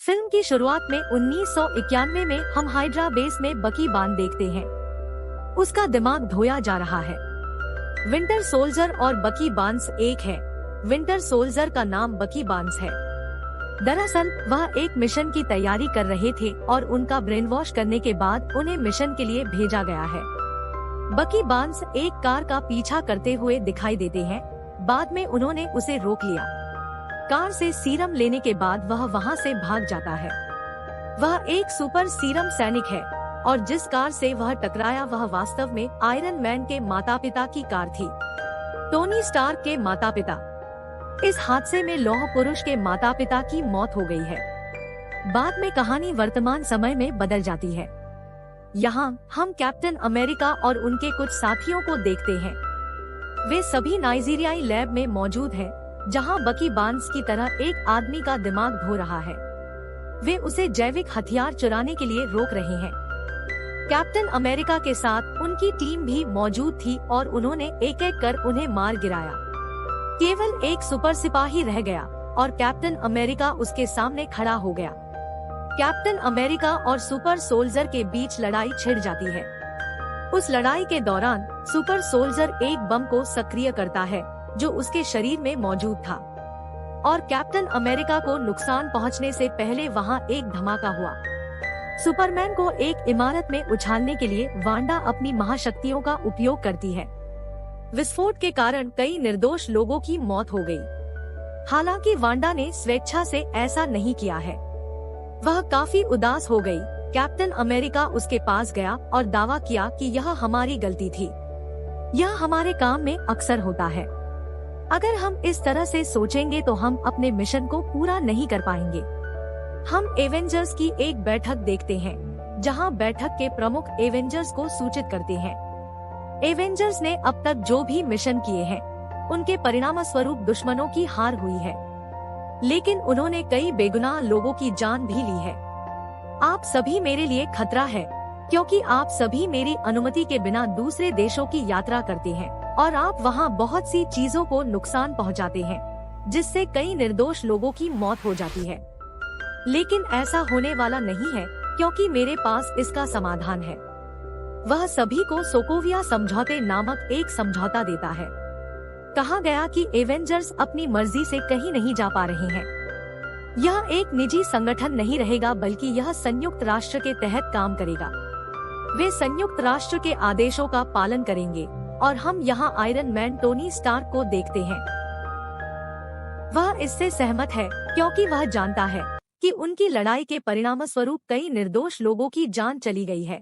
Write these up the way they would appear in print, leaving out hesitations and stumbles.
Film की शुरुआत में 1991 में हम हाइड्रा बेस में बकी बार्न्स देखते हैं। उसका दिमाग धोया जा रहा है। विंटर सोल्जर और बकी बार्न्स एक है। विंटर सोल्जर का नाम बकी बार्न्स है। दरअसल वह एक मिशन की तैयारी कर रहे थे और उनका ब्रेन वॉश करने के बाद उन्हें मिशन के लिए भेजा गया है। बकी बार्न्स एक कार का पीछा करते हुए दिखाई देते हैं। बाद में उन्होंने उसे रोक लिया। कार से सीरम लेने के बाद वह वहां से भाग जाता है। वह एक सुपर सीरम सैनिक है और जिस कार से वह टकराया वह वास्तव में आयरन मैन के माता पिता की कार थी, टोनी स्टार्क के माता पिता। इस हादसे में लौह पुरुष के माता पिता की मौत हो गई है। बाद में कहानी वर्तमान समय में बदल जाती है। यहाँ हम कैप्टन अमेरिका और उनके कुछ साथियों को देखते हैं। वे सभी नाइजीरियाई लैब में मौजूद हैं, जहां बकी बार्न्स की तरह एक आदमी का दिमाग धो रहा है। वे उसे जैविक हथियार चुराने के लिए रोक रहे हैं। कैप्टन अमेरिका के साथ उनकी टीम भी मौजूद थी और उन्होंने एक एक कर उन्हें मार गिराया। केवल एक सुपर सिपाही रह गया और कैप्टन अमेरिका उसके सामने खड़ा हो गया। कैप्टन अमेरिका और सुपर सोल्जर के बीच लड़ाई छिड़ जाती है। उस लड़ाई के दौरान सुपर सोल्जर एक बम को सक्रिय करता है जो उसके शरीर में मौजूद था और कैप्टन अमेरिका को नुकसान पहुंचने से पहले वहां एक धमाका हुआ। सुपरमैन को एक इमारत में उछालने के लिए वांडा अपनी महाशक्तियों का उपयोग करती है। विस्फोट के कारण कई निर्दोष लोगों की मौत हो गई। हालांकि वांडा ने स्वेच्छा से ऐसा नहीं किया है। वह काफी उदास हो गई। कैप्टन अमेरिका उसके पास गया और दावा किया कि यह हमारी गलती थी। यह हमारे काम में अक्सर होता है। अगर हम इस तरह से सोचेंगे तो हम अपने मिशन को पूरा नहीं कर पाएंगे। हम एवेंजर्स की एक बैठक देखते हैं, जहां बैठक के प्रमुख एवेंजर्स को सूचित करते हैं। एवेंजर्स ने अब तक जो भी मिशन किए हैं, उनके परिणाम स्वरूप दुश्मनों की हार हुई है, लेकिन उन्होंने कई बेगुनाह लोगों की जान भी ली है। आप सभी मेरे लिए खतरा है, क्योंकि आप सभी मेरी अनुमति के बिना दूसरे देशों की यात्रा करते हैं और आप वहां बहुत सी चीजों को नुकसान पहुंचाते हैं, जिससे कई निर्दोष लोगों की मौत हो जाती है। लेकिन ऐसा होने वाला नहीं है, क्योंकि मेरे पास इसका समाधान है। वह सभी को सोकोविया समझौते नामक एक समझौता देता है। कहा गया कि एवेंजर्स अपनी मर्जी से कहीं नहीं जा पा रहे हैं। यह एक निजी संगठन नहीं रहेगा, बल्कि यह संयुक्त राष्ट्र के तहत काम करेगा। वे संयुक्त राष्ट्र के आदेशों का पालन करेंगे और हम यहाँ आयरन मैन टोनी स्टार्क को देखते हैं। वह इससे सहमत है, क्योंकि वह जानता है कि उनकी लड़ाई के परिणाम स्वरूप कई निर्दोष लोगों की जान चली गई है।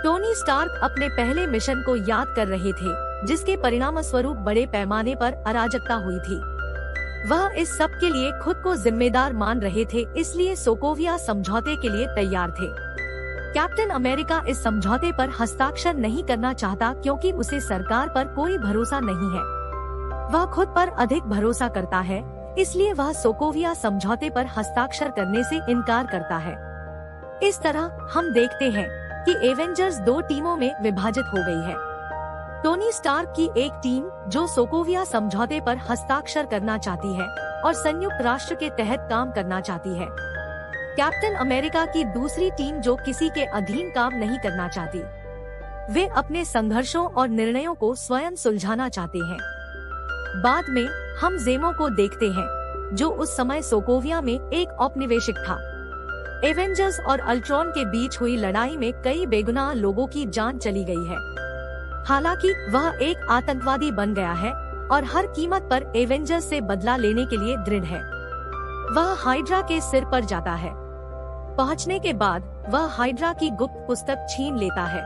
टोनी स्टार्क अपने पहले मिशन को याद कर रहे थे, जिसके परिणाम स्वरूप बड़े पैमाने पर अराजकता हुई थी। वह इस सब के लिए खुद को जिम्मेदार मान रहे थे, इसलिए सोकोविया समझौते के लिए तैयार थे। कैप्टन अमेरिका इस समझौते पर हस्ताक्षर नहीं करना चाहता, क्योंकि उसे सरकार पर कोई भरोसा नहीं है। वह खुद पर अधिक भरोसा करता है, इसलिए वह सोकोविया समझौते पर हस्ताक्षर करने से इनकार करता है। इस तरह हम देखते हैं कि एवेंजर्स दो टीमों में विभाजित हो गई है। टोनी स्टार्क की एक टीम जो सोकोविया समझौते पर हस्ताक्षर करना चाहती है और संयुक्त राष्ट्र के तहत काम करना चाहती है। कैप्टन अमेरिका की दूसरी टीम जो किसी के अधीन काम नहीं करना चाहती। वे अपने संघर्षों और निर्णयों को स्वयं सुलझाना चाहते हैं। बाद में हम जेमो को देखते हैं, जो उस समय सोकोविया में एक औपनिवेशिक था। एवेंजर्स और अल्ट्रॉन के बीच हुई लड़ाई में कई बेगुनाह लोगों की जान चली गई है। हालांकि वह एक आतंकवादी बन गया है और हर कीमत पर एवेंजर्स से बदला लेने के लिए दृढ़ है। वह हाइड्रा के सिर पर जाता है। पहुंचने के बाद वह हाइड्रा की गुप्त पुस्तक छीन लेता है।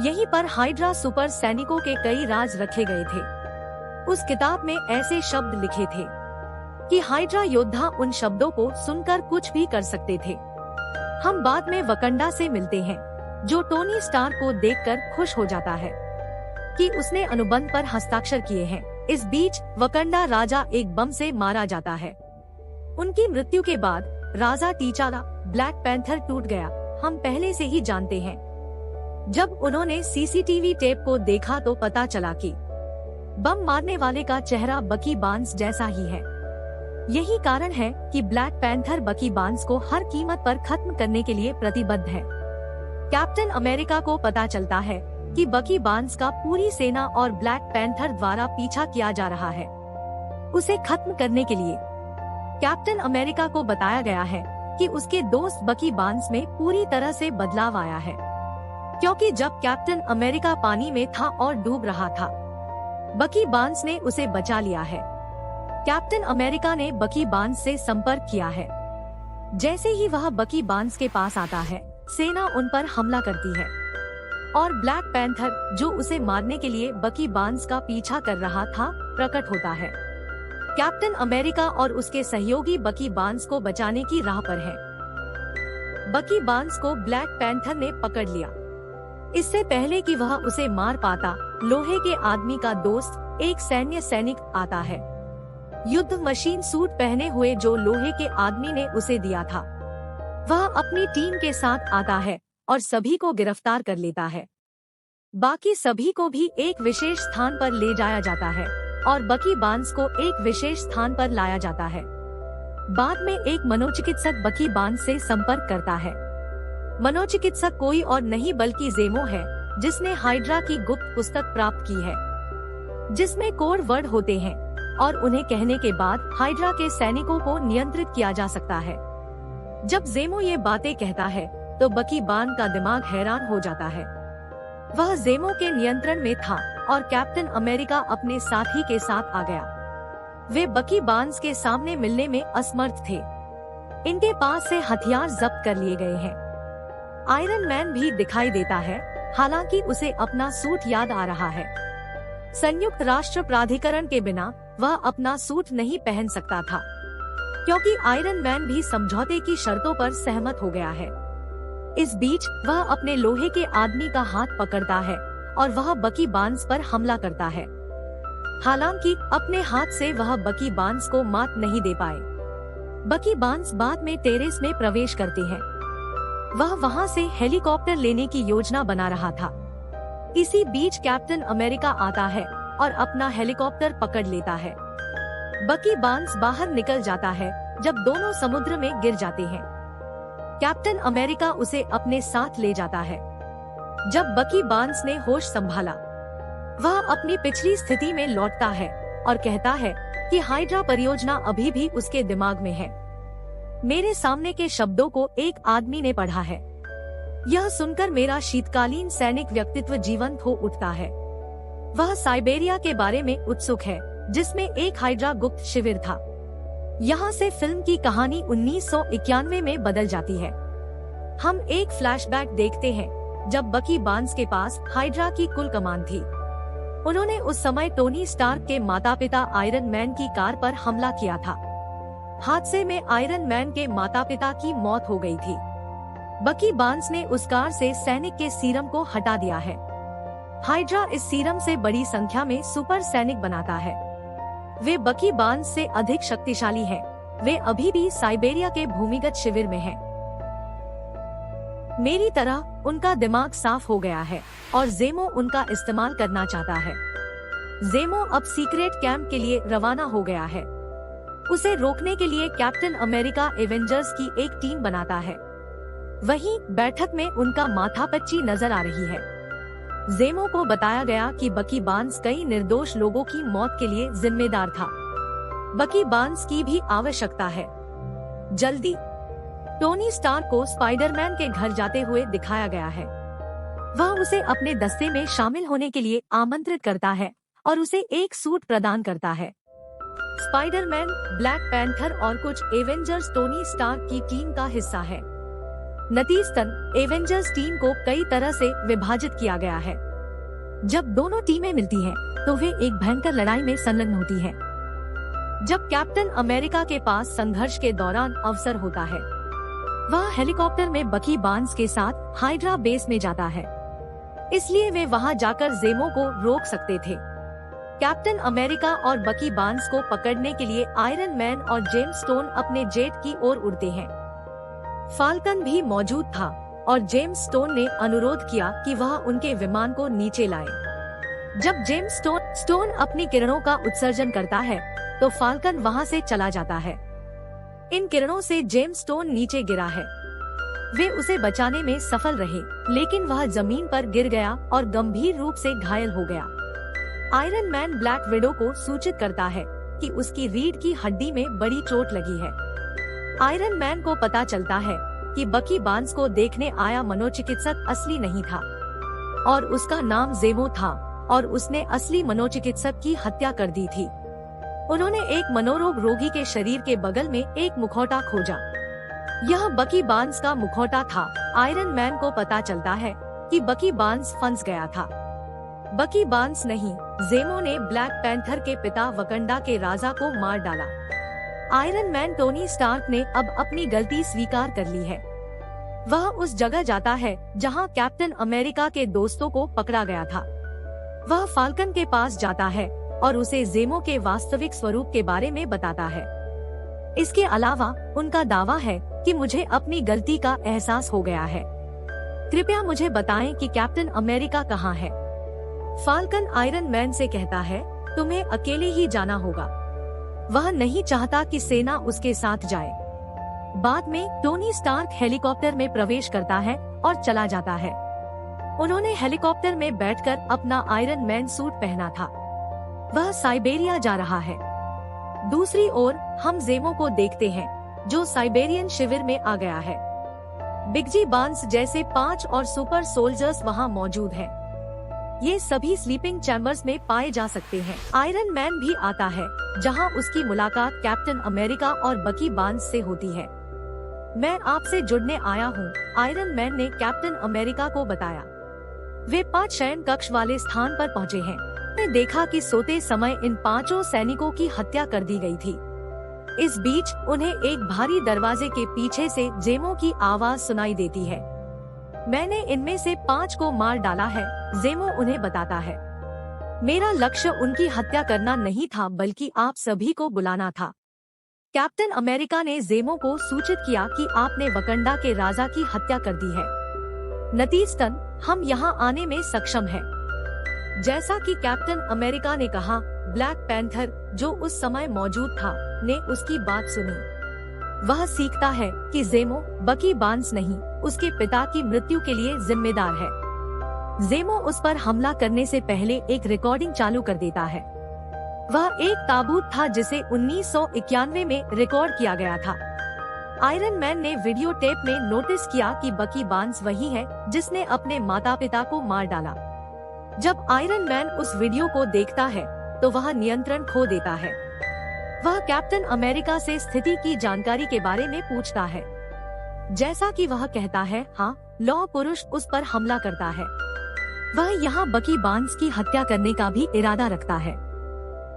यहीं पर हाइड्रा सुपर सैनिकों के कई राज रखे गए थे। उस किताब में ऐसे शब्द लिखे थे कि हाइड्रा योद्धा उन शब्दों को सुनकर कुछ भी कर सकते थे। हम बाद में वकंडा से मिलते हैं, जो टोनी स्टार्क को देखकर खुश हो जाता है कि उसने अनुबंध पर हस्ताक्षर किए हैं। इस बीच वकंडा राजा एक बम से मारा जाता है। उनकी मृत्यु के बाद राजा टीचाला ब्लैक पैंथर टूट गया, हम पहले से ही जानते हैं। जब उन्होंने सीसीटीवी टेप को देखा तो पता चला कि बम मारने वाले का चेहरा बकी बार्न्स जैसा ही है। यही कारण है कि ब्लैक पैंथर बकी बार्न्स को हर कीमत पर खत्म करने के लिए प्रतिबद्ध है। कैप्टन अमेरिका को पता चलता है कि बकी बार्न्स का पूरी सेना और ब्लैक पैंथर द्वारा पीछा किया जा रहा है। उसे खत्म करने के लिए कैप्टन अमेरिका को बताया गया है कि उसके दोस्त बकी बार्न्स में पूरी तरह से बदलाव आया है, क्योंकि जब कैप्टन अमेरिका पानी में था और डूब रहा था, बकी बार्न्स ने उसे बचा लिया है। कैप्टन अमेरिका ने बकी बार्न्स से संपर्क किया है। जैसे ही वह बकी बार्न्स के पास आता है, सेना उन पर हमला करती है और ब्लैक पैंथर, जो उसे मारने के लिए बकी बार्न्स का पीछा कर रहा था, प्रकट होता है। कैप्टन अमेरिका और उसके सहयोगी बकी बार्न्स को बचाने की राह पर हैं। बकी बार्न्स को ब्लैक पैंथर ने पकड़ लिया। इससे पहले कि वह उसे मार पाता, लोहे के आदमी का दोस्त, एक सैनिक आता है। युद्ध मशीन सूट पहने हुए जो लोहे के आदमी ने उसे दिया था, वह अपनी टीम के साथ आता है और सभी को गिरफ्तार कर लेता है। बाकी सभी को भी एक विशेष स्थान पर ले जाया जाता है और बकी बार्न्स को एक विशेष स्थान पर लाया जाता है। बाद में एक मनोचिकित्सक बकी बार्न्स से संपर्क करता है। मनोचिकित्सक कोई और नहीं बल्कि ज़ेमो है, जिसने हाइड्रा की गुप्त पुस्तक प्राप्त की है, जिसमें कोड वर्ड होते हैं और उन्हें कहने के बाद हाइड्रा के सैनिकों को नियंत्रित किया जा सकता है। जब ज़ेमो ये बातें कहता है तो बकी बार्न्स का दिमाग हैरान हो जाता है। वह ज़ेमो के नियंत्रण में था और कैप्टन अमेरिका अपने साथी के साथ आ गया। वे बकी बार्न्स के सामने मिलने में असमर्थ थे। इनके पास से हथियार जब्त कर लिए गए हैं। आयरन मैन भी दिखाई देता है, हालांकि उसे अपना सूट याद आ रहा है। संयुक्त राष्ट्र प्राधिकरण के बिना वह अपना सूट नहीं पहन सकता था, क्योंकि आयरन मैन भी समझौते की शर्तों पर सहमत हो गया है। इस बीच वह अपने लोहे के आदमी का हाथ पकड़ता है और वह बकी बार्न्स पर हमला करता है। हालांकि अपने हाथ से वह बकी बार्न्स को मात नहीं दे पाए। बकी बार्न्स बाद में टेरेस में प्रवेश करते हैं। वह वहां से हेलीकॉप्टर लेने की योजना बना रहा था। इसी बीच कैप्टन अमेरिका आता है और अपना हेलीकॉप्टर पकड़ लेता है। बकी बार्न्स बाहर निकल जाता है जब दोनों समुद्र में गिर जाते हैं। कैप्टन अमेरिका उसे अपने साथ ले जाता है। जब बकी बार्न्स ने होश संभाला, वह अपनी पिछली स्थिति में लौटता है और कहता है कि हाइड्रा परियोजना अभी भी उसके दिमाग में है। मेरे सामने के शब्दों को एक आदमी ने पढ़ा है। यह सुनकर मेरा शीतकालीन सैनिक व्यक्तित्व जीवंत हो उठता है। वह साइबेरिया के बारे में उत्सुक है, जिसमें एक हाइड्रा गुप्त शिविर था। यहाँ से फिल्म की कहानी 1991 में बदल जाती है। हम एक फ्लैशबैक देखते हैं जब बकी बार्न्स के पास हाइड्रा की कुल कमान थी। उन्होंने उस समय टोनी स्टार्क के माता पिता आयरन मैन की कार पर हमला किया था। हादसे में आयरन मैन के माता पिता की मौत हो गई थी। बकी बार्न्स ने उस कार से सैनिक के सीरम को हटा दिया है। हाइड्रा इस सीरम से बड़ी संख्या में सुपर सैनिक बनाता है। वे बकी बार्न्स से अधिक शक्तिशाली हैं। वे अभी भी साइबेरिया के भूमिगत शिविर में हैं। मेरी तरह उनका दिमाग साफ हो गया है और ज़ेमो उनका इस्तेमाल करना चाहता है। ज़ेमो अब सीक्रेट कैंप के लिए रवाना हो गया है। उसे रोकने के लिए कैप्टन अमेरिका एवेंजर्स की एक टीम बनाता है। वहीं बैठक में उनका माथापच्ची नजर आ रही है। ज़ेमो को बताया गया कि बकी बार्न्स कई निर्दोष लोगों की मौत के लिए जिम्मेदार था। बकी बार्न्स की भी आवश्यकता है। जल्दी। टोनी स्टार्क को स्पाइडरमैन के घर जाते हुए दिखाया गया है। वह उसे अपने दस्ते में शामिल होने के लिए आमंत्रित करता है और उसे एक सूट प्रदान करता है। स्पाइडरमैन, ब्लैक पैंथर और कुछ एवेंजर्स टोनी स्टार्क की टीम का हिस्सा है। नतीजतन एवेंजर्स टीम को कई तरह से विभाजित किया गया है। जब दोनों टीमें मिलती हैं, तो वे एक भयंकर लड़ाई में संलग्न होती हैं। जब कैप्टन अमेरिका के पास संघर्ष के दौरान अवसर होता है, वह हेलीकॉप्टर में बकी बार्न्स के साथ हाइड्रा बेस में जाता है। इसलिए वे वहां जाकर ज़ेमो को रोक सकते थे। कैप्टन अमेरिका और बकी बार्न्स को पकड़ने के लिए आयरन मैन और जेम्स स्टोन अपने जेट की ओर उड़ते हैं। फाल्कन भी मौजूद था और जेम्स स्टोन ने अनुरोध किया कि वह उनके विमान को नीचे लाए। जब जेम्स स्टोन अपनी किरणों का उत्सर्जन करता है, तो फाल्कन वहाँ से चला जाता है। इन किरणों से जेम्स स्टोन नीचे गिरा है। वे उसे बचाने में सफल रहे, लेकिन वह जमीन पर गिर गया और गंभीर रूप से घायल हो गया। आयरन मैन ब्लैक विडो को सूचित करता है कि उसकी रीढ़ की हड्डी में बड़ी चोट लगी है। आयरन मैन को पता चलता है कि बकी बार्न्स को देखने आया मनोचिकित्सक असली नहीं था और उसका नाम जेमो था और उसने असली मनोचिकित्सक की हत्या कर दी थी। उन्होंने एक मनोरोग रोगी के शरीर के बगल में एक मुखौटा खोजा। यह बकी बार्न्स का मुखौटा था। आयरन मैन को पता चलता है कि बकी बार्न्स फंस गया था। बकी बार्न्स नहीं, जेमो ने ब्लैक पैंथर के पिता वकंडा के राजा को मार डाला। आयरन मैन टोनी स्टार्क ने अब अपनी गलती स्वीकार कर ली है। वह उस जगह जाता है जहां कैप्टन अमेरिका के दोस्तों को पकड़ा गया था। वह फाल्कन के पास जाता है और उसे जेमो के वास्तविक स्वरूप के बारे में बताता है। इसके अलावा उनका दावा है कि मुझे अपनी गलती का एहसास हो गया है। कृपया मुझे बताएं कि कैप्टन अमेरिका कहाँ है। फाल्कन आयरन मैन से कहता है, तुम्हें अकेले ही जाना होगा। वह नहीं चाहता कि सेना उसके साथ जाए। बाद में टोनी स्टार्क हेलीकॉप्टर में प्रवेश करता है और चला जाता है। उन्होंने हेलीकॉप्टर में बैठकर अपना आयरन मैन सूट पहना था। वह साइबेरिया जा रहा है। दूसरी ओर हम जेमो को देखते हैं, जो साइबेरियन शिविर में आ गया है। बिगजी बार्न्स जैसे 5 और सुपर सोल्जर्स वहां मौजूद हैं। ये सभी स्लीपिंग चैम्बर्स में पाए जा सकते हैं। आयरन मैन भी आता है, जहां उसकी मुलाकात कैप्टन अमेरिका और बकी बार्न्स से होती है। मैं आपसे जुड़ने आया हूँ, आयरन मैन ने कैप्टन अमेरिका को बताया। वे 5 शयन कक्ष वाले स्थान पर पहुँचे हैं। ने देखा कि सोते समय इन 5 सैनिकों की हत्या कर दी गई थी। इस बीच उन्हें एक भारी दरवाजे के पीछे से जेमो की आवाज सुनाई देती है। मैंने इनमें से 5 को मार डाला है, जेमो उन्हें बताता है। मेरा लक्ष्य उनकी हत्या करना नहीं था, बल्कि आप सभी को बुलाना था। कैप्टन अमेरिका ने जेमो को सूचित किया कि आपने वकंडा के राजा की हत्या कर दी है। नतीजतन हम यहाँ आने में सक्षम हैं। जैसा कि कैप्टन अमेरिका ने कहा, ब्लैक पैंथर जो उस समय मौजूद था ने उसकी बात सुनी। वह सीखता है कि जेमो बकी बार्न्स नहीं, उसके पिता की मृत्यु के लिए जिम्मेदार है। जेमो उस पर हमला करने से पहले एक रिकॉर्डिंग चालू कर देता है। वह एक ताबूत था जिसे 1991 में रिकॉर्ड किया गया था। आयरन मैन ने वीडियो टेप में नोटिस किया कि बकी बार्न्स वही है जिसने अपने माता पिता को मार डाला। जब आयरन मैन उस वीडियो को देखता है तो वह नियंत्रण खो देता है। वह कैप्टन अमेरिका से स्थिति की जानकारी के बारे में पूछता है। जैसा कि वह कहता है, हाँ, लौह पुरुष उस पर हमला करता है। वह यहाँ बकी बार्न्स की हत्या करने का भी इरादा रखता है।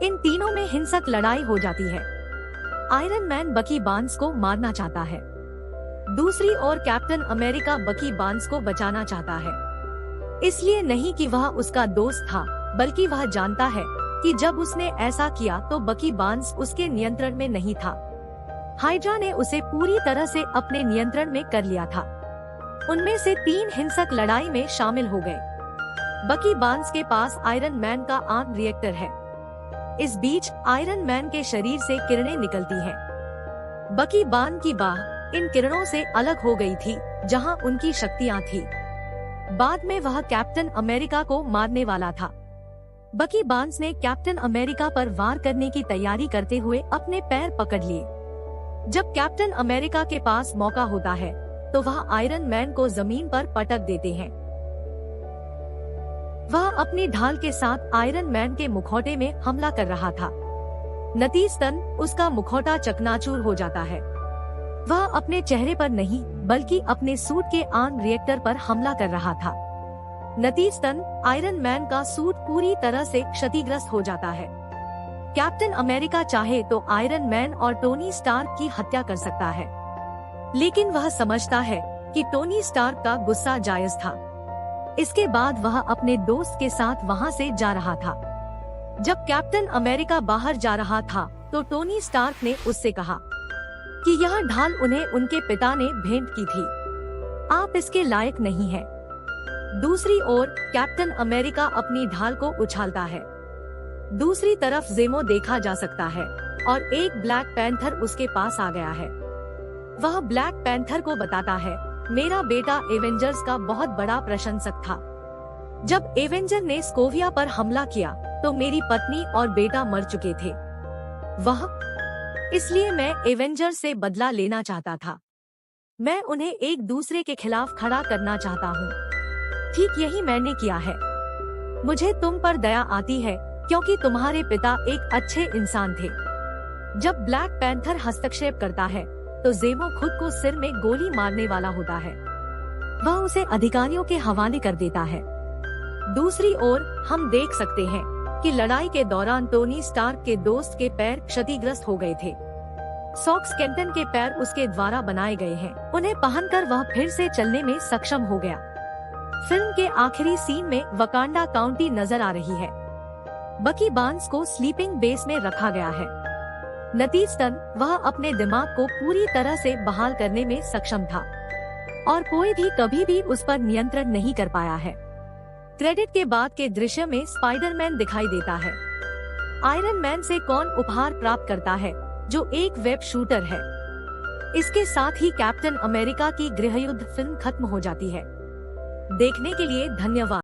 इन तीनों में हिंसक लड़ाई हो जाती है। आयरन मैन बकी बार्न्स को मारना चाहता है। दूसरी ओर कैप्टन अमेरिका बकी बार्न्स को बचाना चाहता है। इसलिए नहीं कि वह उसका दोस्त था, बल्कि वह जानता है कि जब उसने ऐसा किया तो बकी बार्न्स उसके नियंत्रण में नहीं था। हाइड्रा ने उसे पूरी तरह से अपने नियंत्रण में कर लिया था। उनमें से 3 हिंसक लड़ाई में शामिल हो गए। बकी बार्न्स के पास आयरन मैन का आर्म रिएक्टर है। इस बीच आयरन मैन के शरीर से किरणें निकलती हैं। बकी बार्न्स की बाह इन किरणों से अलग हो गई थी, जहां उनकी शक्तियां थी। बाद में वह कैप्टन अमेरिका को मारने वाला था। बकी बार्न्स ने कैप्टन अमेरिका पर वार करने की तैयारी करते हुए अपने पैर पकड़ लिए। जब कैप्टन अमेरिका के पास मौका होता है तो वह आयरन मैन को जमीन पर पटक देते हैं। वह अपनी ढाल के साथ आयरन मैन के मुखौटे में हमला कर रहा था। नतीजतन उसका मुखौटा चकनाचूर हो जाता है। वह अपने चेहरे पर नहीं, बल्कि अपने सूट के आर्म रिएक्टर पर हमला कर रहा था। नतीजतन आयरन मैन का सूट पूरी तरह से क्षतिग्रस्त हो जाता है। कैप्टन अमेरिका चाहे तो आयरन मैन और टोनी स्टार्क की हत्या कर सकता है, लेकिन वह समझता है कि टोनी स्टार्क का गुस्सा जायज था। इसके बाद वह अपने दोस्त के साथ वहां से जा रहा था। जब कैप्टन अमेरिका बाहर जा रहा था तो टोनी स्टार्क ने उससे कहा कि यह ढाल उन्हें उनके पिता ने भेंट की थी। आप इसके लायक नहीं हैं। दूसरी ओर कैप्टन अमेरिका अपनी ढाल को उछालता है। दूसरी तरफ जेमो देखा जा सकता है। और एक ब्लैक पैंथर उसके पास आ गया है। वह ब्लैक पैंथर को बताता है, मेरा बेटा एवेंजर्स का बहुत बड़ा प्रशंसक था। जब एवेंजर ने स्कोविया पर हमला किया तो मेरी पत्नी और बेटा मर चुके थे। इसलिए मैं एवेंजर से बदला लेना चाहता था। मैं उन्हें एक दूसरे के खिलाफ खड़ा करना चाहता हूँ। ठीक यही मैंने किया है। मुझे तुम पर दया आती है क्योंकि तुम्हारे पिता एक अच्छे इंसान थे। जब ब्लैक पैंथर हस्तक्षेप करता है तो ज़ेमो खुद को सिर में गोली मारने वाला होता है। वह उसे अधिकारियों के हवाले कर देता है। दूसरी ओर हम देख सकते हैं कि लड़ाई के दौरान टोनी स्टार्क के दोस्त के पैर क्षतिग्रस्त हो गए थे। सॉक्स केंटन के पैर उसके द्वारा बनाए गए हैं। उन्हें पहनकर वह फिर से चलने में सक्षम हो गया। फिल्म के आखिरी सीन में वकांडा काउंटी नजर आ रही है। बकी बार्न्स को स्लीपिंग बेस में रखा गया है। नतीजतन वह अपने दिमाग को पूरी तरह से बहाल करने में सक्षम था और कोई भी कभी भी उस पर नियंत्रण नहीं कर पाया है। क्रेडिट के बाद के दृश्य में स्पाइडरमैन दिखाई देता है। आयरन मैन से कौन उपहार प्राप्त करता है, जो एक वेब शूटर है। इसके साथ ही कैप्टन अमेरिका की गृहयुद्ध फिल्म खत्म हो जाती है। देखने के लिए धन्यवाद।